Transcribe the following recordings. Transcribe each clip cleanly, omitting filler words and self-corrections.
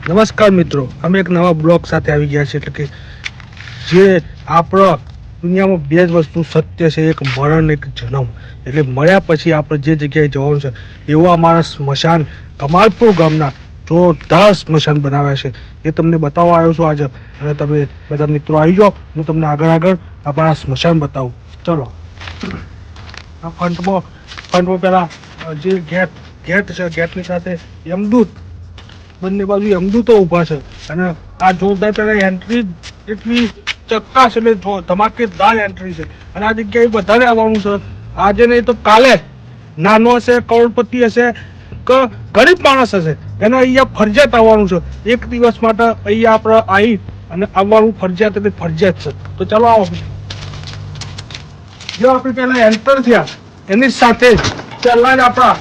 નમસ્કાર મિત્રો, અમે એક નવા બ્લોગ સાથે આવી ગયા છે. એટલે કે જે આપણા દુનિયામાં બે જ વસ્તુ સત્ય છે, એક મરણ, એક જન્મ. એટલે મળ્યા પછી આપણે જે જગ્યાએ જવાનું છે એવું અમારા સ્મશાન કમાલપુર ગામના જોરદાર સ્મશાન બનાવ્યા છે, એ તમને બતાવવા આવ્યો છું આજે. અને તમે બધા મિત્રો આવી જાઓ, હું તમને આગળ અમારા સ્મશાન બતાવું. ચલો. આ ફ્રન્ટમાં પેલા જે ગેટ છે, ગેટની સાથે યમદૂત, બંને બાજુ યમદૂતો ઊભા છે. અને આ જોરદાર પેલા એન્ટ્રી એટલી ચક્કાશ, એટલે ધમાકેદાર એન્ટ્રી છે. અને આ જગ્યાએ બધાને આવવાનું છે, આજે નહીં તો કાલે. નાનો હશે, કરોડપતિ હશે કે ગરીબ માણસ હશે, એને અહીંયા ફરજિયાત આવવાનું છે. એક દિવસ માટે અહીંયા આપણે આવી અને આવવાનું ફરજિયાત, એટલે ફરજિયાત છે. તો ચાલો આવો. જો આપણે પેલા એન્ટર થયા એની સાથે પહેલા જ આપણા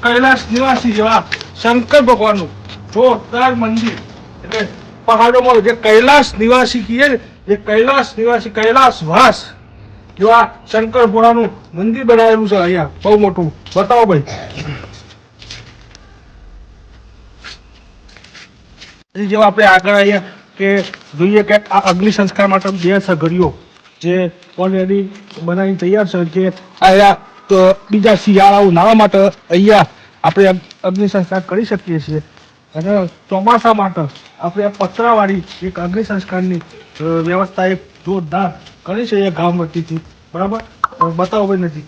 કૈલાસ નિવાસી જેવા શંકર ભગવાનનું જોરદાર મંદિર, એટલે પહાડોમાં જે કૈલાસ નિવાસી કહીએ ને, એ કૈલાસ નિવાસી કૈલાસવાસ જેવા શંકર ભોળાનું મંદિર બનાવેલું છે અહીંયા, બહુ મોટું. બતાવો ભાઈ. જેવા આપણે આગળ અહીંયા કે જોઈએ કે આ અગ્નિ સંસ્કાર માટે બે સગડીઓ જે ઓલરેડી બનાવીને તૈયાર છે, કે અહીંયા બીજા શિયાળાઓ નાવા માટે અહીંયા આપણે અગ્નિ સંસ્કાર કરી શકીએ છીએ. અને ચોમાસા માટે આપણે આ પતરાવાળી એક અગ્નિ સંસ્કારની વ્યવસ્થા એક જોરદાર કરી છે એ ગામ વતીથી. બરાબર, બતાવો ભાઈ નથી.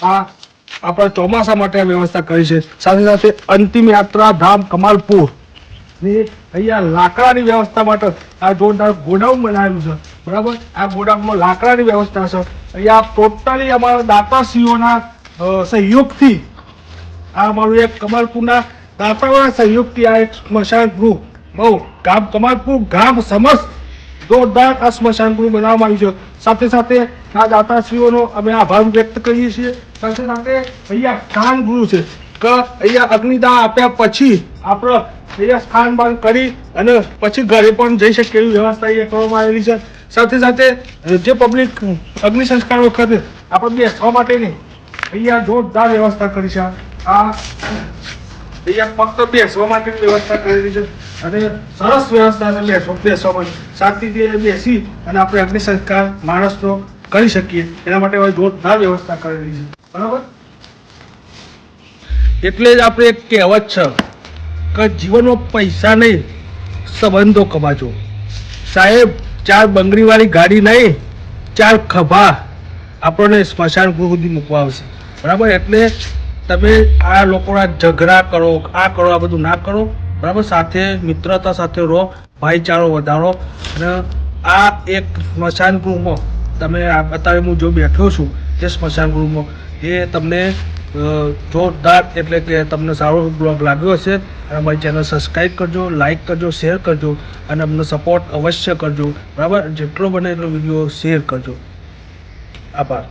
આ આપણા ચોમાસા માટે આ વ્યવસ્થા કરી છે. સાથે સાથે અંતિમ યાત્રા ધામ કમાલપુર ની અહીંયા લાકડાની વ્યવસ્થા માટે આ જોરદાર ગોડાઉન બનાવેલું છે. બરાબર, આ ગોડાઉનમાં લાકડાની વ્યવસ્થા છે. અહીંયા ટોટલી અમારા દાતાશ્રીઓના સહયોગથી આ અમારું એક કમાલપુરના દાતાઓના સહયોગથી આ એક સ્મશાન ગૃહ, બહુ ગામ કમાલપુર ગામ સમસ્ત જોરદાર આ સ્મશાન ગૃહ બનાવવામાં આવ્યું છે. સાથે સાથે આ દાતાશ્રીઓનો અમે આભાર વ્યક્ત કરીએ છીએ. સાથે સાથે અહીંયા સ્નાન ગૃહ છે, કે અહીંયા અગ્નિદાહ આપ્યા પછી આપણે અહીંયા સ્નાન બાન કરી અને પછી ઘરે પણ જઈ શકીએ એવી વ્યવસ્થા અહીંયા કરવામાં આવેલી છે. સાથે સાથે જે પબ્લિક અગ્નિ સંસ્કાર વખતે આપણે બેસવા માટેની અહીંયા જોરદાર વ્યવસ્થા કરી છે. આ અહીંયા ફક્ત બેસવા માટેની વ્યવસ્થા કરેલી છે અને સરસ વ્યવસ્થા છે બેસવા માટે. શાંતિથી બેસી અને આપણે અગ્નિ સંસ્કાર માણસનો કરી શકીએ એના માટે જોરદાર વ્યવસ્થા કરેલી છે. બરાબર, એટલે જ આપણે એક કહેવત છે કે જીવનમાં પૈસા નહીં, સંબંધો કમાજો. સાહેબ, 4 બંગડીવાળી ગાડી નહીં, 4 ખભા આપણને સ્મશાન ગૃહ સુધી મૂકવા આવશે. બરાબર, એટલે તમે આ લોકોના ઝઘડા કરો, આ કરો, આ બધું ના કરો. બરાબર, સાથે મિત્રતા સાથે રહો, ભાઈચારો વધારો. અને આ એક સ્મશાન ગૃહમાં તમે અત્યારે હું જો બેઠો છું જે સ્મશાન ગૃહમાં, એ તમને જોરદાર, એટલે કે તમને સારો બ્લોગ લાગ્યો હશે. અને અમારી ચેનલ સબસ્ક્રાઈબ કરજો, લાઈક કરજો, શેર કરજો અને અમને સપોર્ટ અવશ્ય કરજો. બરાબર, જેટલો બને એટલો વિડીયો શેર કરજો. આભાર.